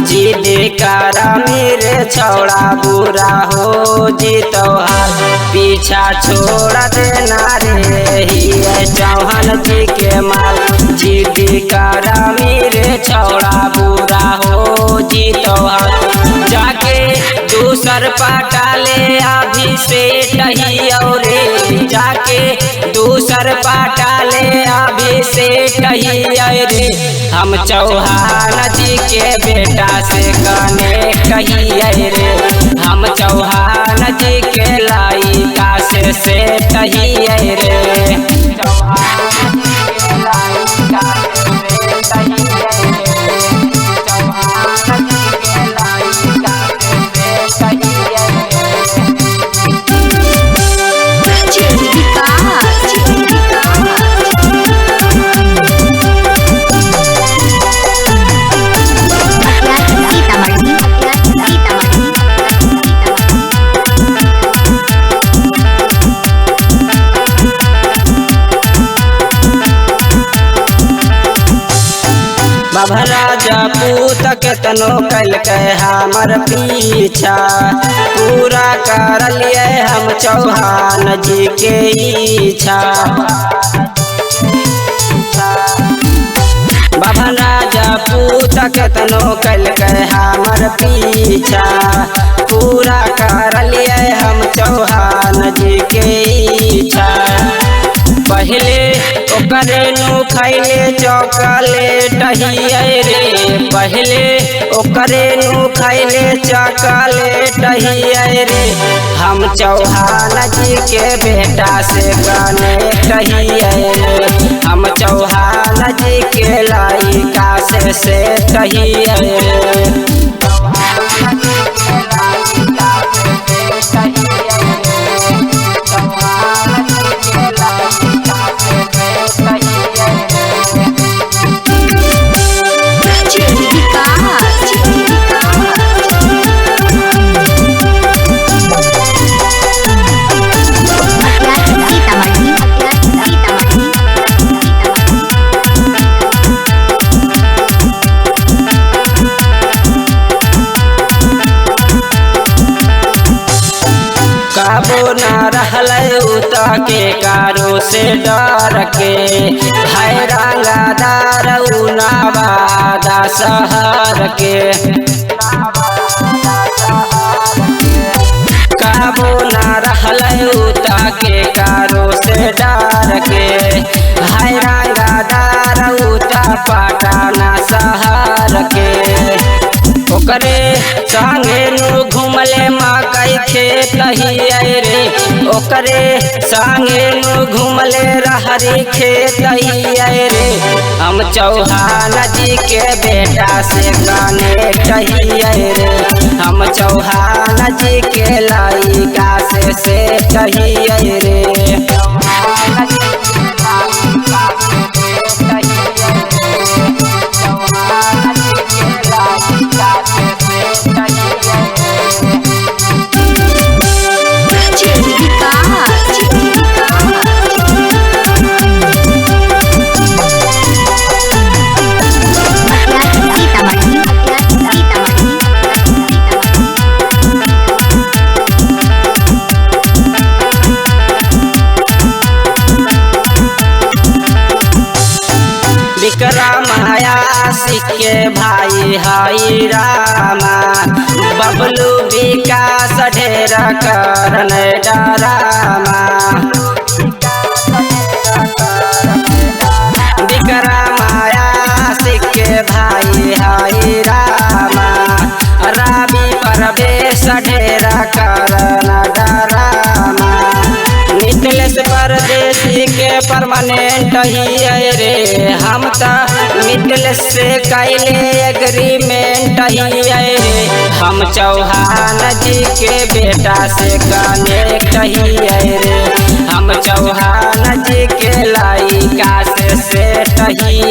जिद करा मेरे छौड़ा बुरा हो जी तोहार पीछा छोड़ देना रे ही चौहान जी के माल। जिद करा मेरे छौड़ा बुरा हो जी तोहार जाके दूसर पाटा ले अभी से टही और जाके दूसर पाटा ले अभी से टही रे। हम चौहान जी के बेटा से कने कही रे। हम चौहान जी के लाइका से टही रे। चौहान जी के लाइका से टही रे। चौहान जी के लाइका से टही राजा पूत केतनो कल के हमर पीछा पूरा कर लिए हम चौहान जी के इच्छा। बाबा राजा पूत केतनो कल के हमर पीछा पूरा कर लिए हम चौहान जी के इच्छा। पहले ओकरे नु खैले चॉकलेट रे। पहले ओकरे नु खैले चॉकलेट रे। हम चौहान जी के बेटा से कनेक्ट रे। हम चौहान जी के लाइका से टही रे। काबो ना रहल के कारो से डर के है रंगादार नवादा शहर के। काबो ना रहल के कारो से डर के है रंगादार पटना शहर के। ओकरे संगे नु घूमले मकई खेत रे। ओकरे संगे नु घूमले रहरी खेत रे। हम चौहान जी के बेटा से कनेक्ट रे। हम चौहान जी के लाइका से टही रे। विक्रम आशिक के भाई हई रामा बबलू विकास ढेर करन डरामा। विक्रम आशिक के भाई हई रामा रवि परवेश ढेर करन डरामा। मिथिलेश परदेसी के परमानेंट ही रे। हम तो मिथिलेश से कैले एग्रीमेंट ही रे। हम चौहान जी के बेटा से कनेक्ट ही रे। हम चौहान जी के लाइका से टही